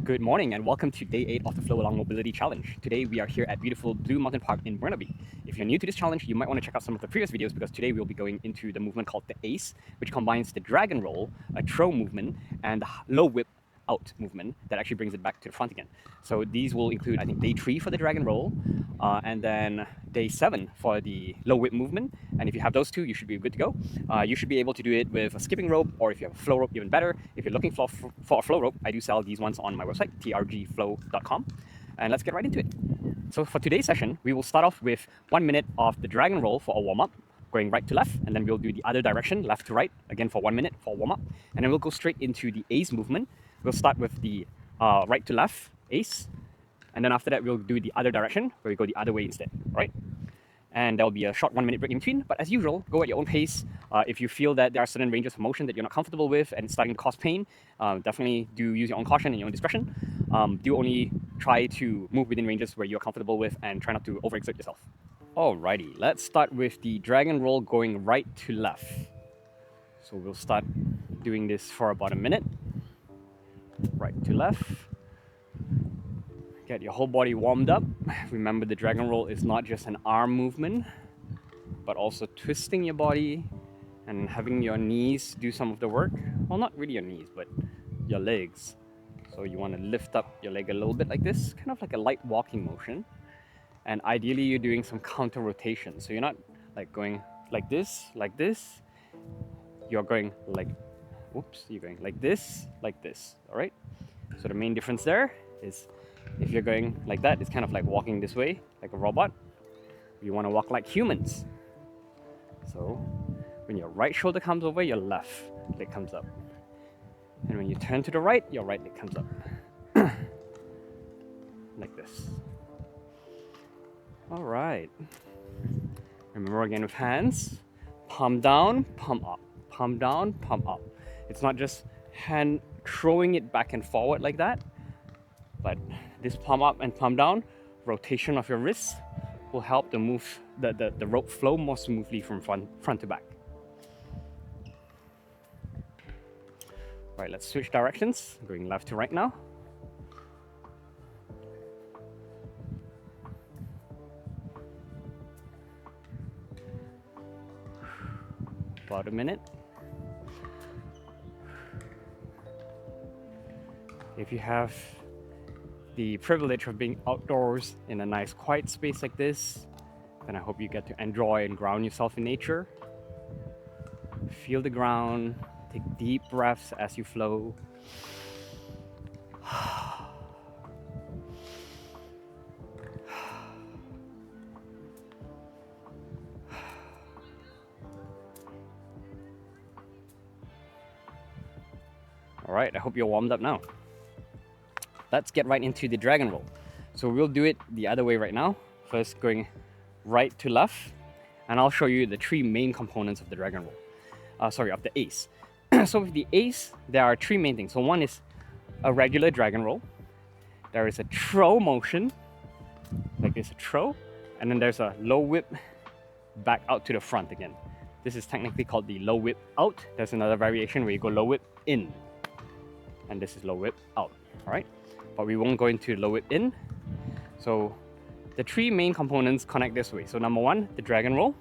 Good morning and welcome to day 8 of the Flow Along Mobility Challenge. Today we are here at beautiful Blue Mountain Park in Burnaby. If you're new to this challenge, you might want to check out some of the previous videos because today we'll be going into the movement called the ACE, which combines the dragon roll, a throw movement, and the low whip out movement that actually brings it back to the front again. So these will include, I think, day 3 for the dragon roll, and then day 7 for the low whip movement. And if you have those two, you should be good to go. You should be able to do it with a skipping rope, or if you have a flow rope, even better. If you're looking for a flow rope, I do sell these ones on my website, trgflow.com. And let's get right into it. So for today's session, we will start off with 1 minute of the dragon roll for a warm-up, going right to left, and then we'll do the other direction, left to right, again for 1 minute for a warm-up. And then we'll go straight into the ACE movement. We'll start with the right to left, ACE, and then after that we'll do the other direction, where we go the other way instead, right? And there'll be a short 1 minute break in between, but as usual, go at your own pace. If you feel that there are certain ranges of motion that you're not comfortable with and it's starting to cause pain, definitely do use your own caution and your own discretion. Do only try to move within ranges where you're comfortable with and try not to overexert yourself. Alrighty, let's start with the dragon roll going right to left. So we'll start doing this for about a minute. Right to left. Get your whole body warmed up. Remember, the dragon roll is not just an arm movement, but also twisting your body and having your knees do some of the work. Well, not really your knees, but your legs. So you want to lift up your leg a little bit like this, kind of like a light walking motion. And ideally, you're doing some counter rotation. So you're not like going like this, like this. You're going like, whoops, you're going like this, all right? So the main difference there is if you're going like that, it's kind of like walking this way, like a robot. You want to walk like humans. So when your right shoulder comes over, your left leg comes up. And when you turn to the right, your right leg comes up. Like this. All right. Remember again with hands, palm down, palm up, palm down, palm up. It's not just hand throwing it back and forward like that, but this palm up and palm down, rotation of your wrists will help the rope flow more smoothly from front to back. Right, let's switch directions, going left to right now. About a minute. If you have the privilege of being outdoors in a nice quiet space like this, then I hope you get to enjoy and ground yourself in nature. Feel the ground, take deep breaths as you flow. All right, I hope you're warmed up now. Let's get right into the dragon roll. So we'll do it the other way right now. First going right to left, and I'll show you the 3 main components of the dragon roll. Of the ACE. So with the ACE, there are 3 main things. So one is a regular dragon roll. There is a throw motion, like this, a throw, and then there's a low whip back out to the front again. This is technically called the low whip out. There's another variation where you go low whip in, and this is low whip out, all right? But we won't go into low whip in. So the 3 main components connect this way. So number 1, the dragon roll.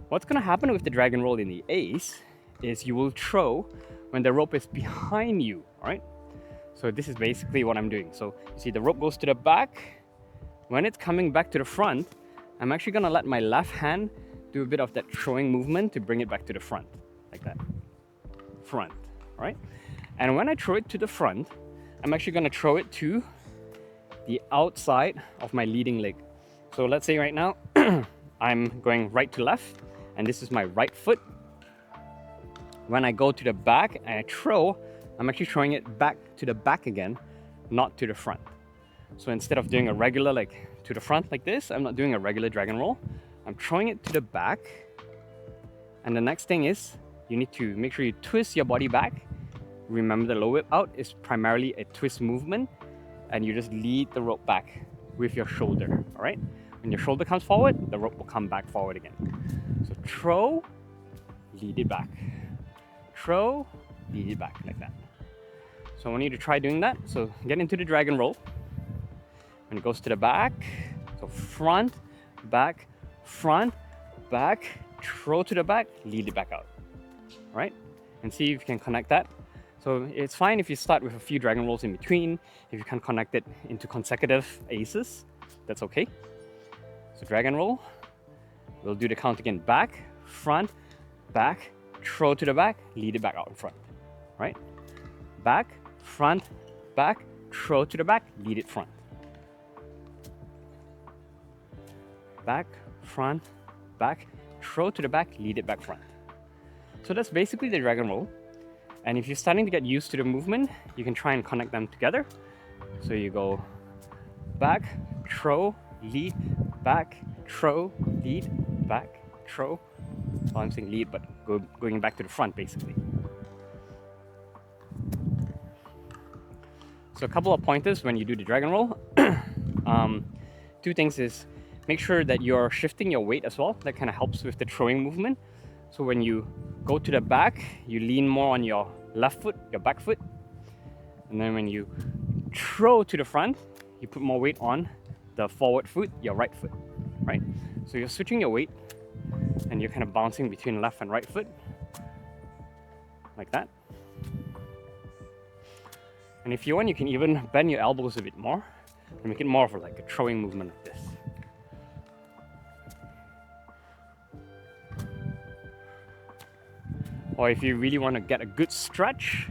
What's gonna happen with the dragon roll in the ACE is you will throw when the rope is behind you, all right? So this is basically what I'm doing. So you see the rope goes to the back. When it's coming back to the front, I'm actually gonna let my left hand do a bit of that throwing movement to bring it back to the front, like that. Front, all right? And when I throw it to the front, I'm actually gonna throw it to the outside of my leading leg. So let's say right now, I'm going right to left, and this is my right foot. When I go to the back and I throw, I'm actually throwing it back to the back again, not to the front. So instead of doing a regular like to the front like this, I'm not doing a regular dragon roll. I'm throwing it to the back. And the next thing is, you need to make sure you twist your body back. Remember, the low whip out is primarily a twist movement, and you just lead the rope back with your shoulder, all right? When your shoulder comes forward, the rope will come back forward again. So throw, lead it back. Throw, lead it back like that. So I want you to try doing that. So get into the dragon roll. When it goes to the back, so front, back, throw to the back, lead it back out. All right? And see if you can connect that. So it's fine if you start with a few dragon rolls in between. If you can connect it into consecutive aces, that's okay. So dragon roll. We'll do the count again. Back, front, back, throw to the back, lead it back out in front. Right? Back, front, back, throw to the back, lead it front. Back, front, back, throw to the back, lead it back front. So that's basically the dragon roll. And if you're starting to get used to the movement, you can try and connect them together. So you go back, throw, lead, back, throw, lead, back, throw. Well, I'm saying lead, but going back to the front basically. So a couple of pointers when you do the dragon roll. Two things is make sure that you're shifting your weight as well. That kind of helps with the throwing movement. So when you go to the back, you lean more on your left foot, your back foot. And then when you throw to the front, you put more weight on the forward foot, your right foot, right? So you're switching your weight and you're kind of bouncing between left and right foot, like that. And if you want, you can even bend your elbows a bit more and make it more of like a throwing movement like this. Or if you really want to get a good stretch,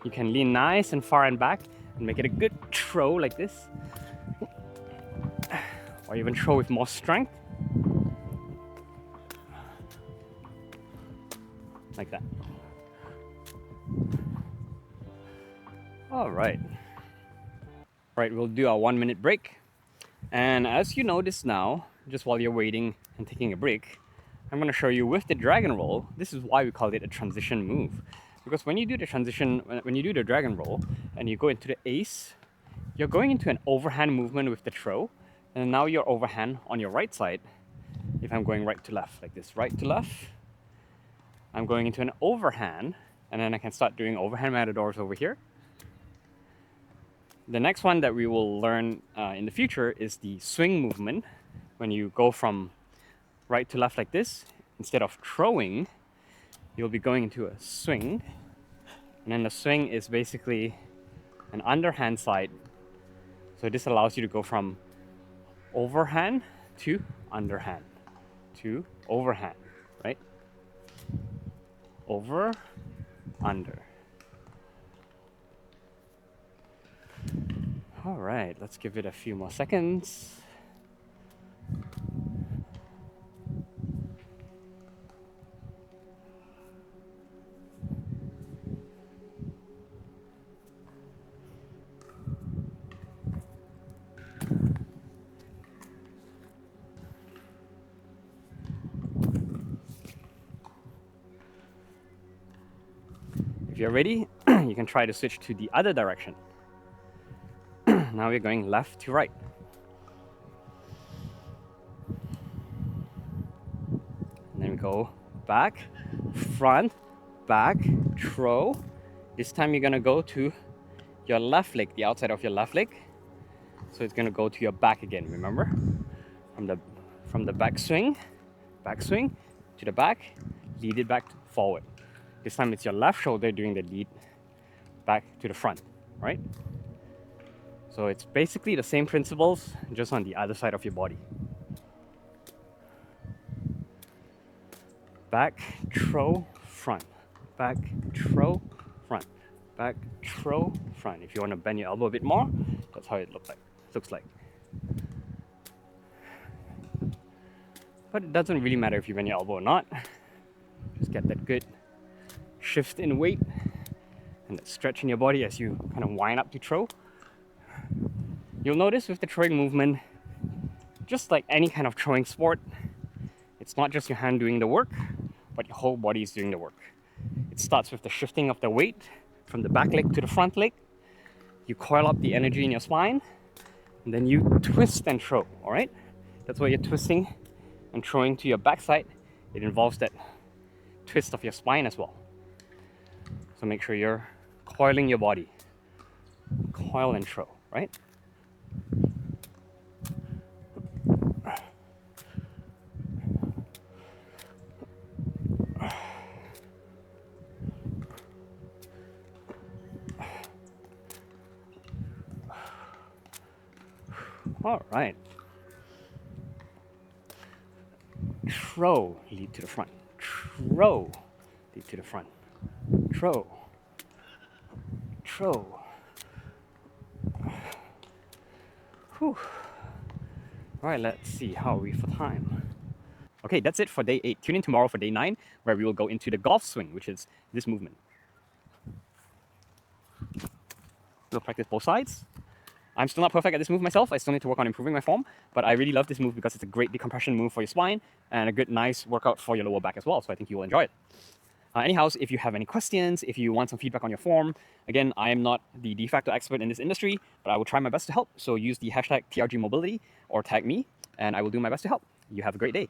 you can lean nice and far and back and make it a good throw like this. Or even throw with more strength. Like that. All right. Right, we'll do our 1 minute break. And as you notice now, just while you're waiting and taking a break, I'm going to show you with the dragon roll. This is why we call it a transition move. Because when you do the transition, when you do the dragon roll and you go into the ace, you're going into an overhand movement with the throw. And now you're overhand on your right side. If I'm going right to left, like this, right to left, I'm going into an overhand, and then I can start doing overhand matadors over here. The next one that we will learn in the future is the swing movement. When you go from right to left like this, instead of throwing, you'll be going into a swing. And then the swing is basically an underhand side. So this allows you to go from overhand to underhand to overhand, right? Over, under. All right, let's give it a few more seconds. If you're ready, you can try to switch to the other direction. Now we're going left to right. And then we go back, front, back, throw. This time you're gonna go to your left leg, the outside of your left leg. So it's gonna go to your back again, remember? From the back swing to the back, lead it back forward. This time it's your left shoulder doing the lead back to the front, right? So it's basically the same principles, just on the other side of your body. Back, throw, front. Back, throw, front. Back, throw, front. If you want to bend your elbow a bit more, that's how it looks like. But it doesn't really matter if you bend your elbow or not. Just get that good shift in weight and that stretch in your body as you kind of wind up to throw. You'll notice with the throwing movement, just like any kind of throwing sport, it's not just your hand doing the work, but your whole body is doing the work. It starts with the shifting of the weight from the back leg to the front leg. You coil up the energy in your spine, and then you twist and throw, all right? That's why you're twisting and throwing to your backside. It involves that twist of your spine as well. So make sure you're coiling your body. coil and throw, right? All right. Throw, lead to the front. Throw, lead to the front. Throw. Throw. Whew. All right, let's see how are we for time. Okay, that's it for day 8. Tune in tomorrow for day 9, where we will go into the golf swing, which is this movement. We'll practice both sides. I'm still not perfect at this move myself. I still need to work on improving my form, but I really love this move because it's a great decompression move for your spine and a good, nice workout for your lower back as well. So I think you will enjoy it. Anyhow, if you have any questions, if you want some feedback on your form, again, I am not the de facto expert in this industry, but I will try my best to help. So use the hashtag TRGMobility or tag me, and I will do my best to help. You have a great day.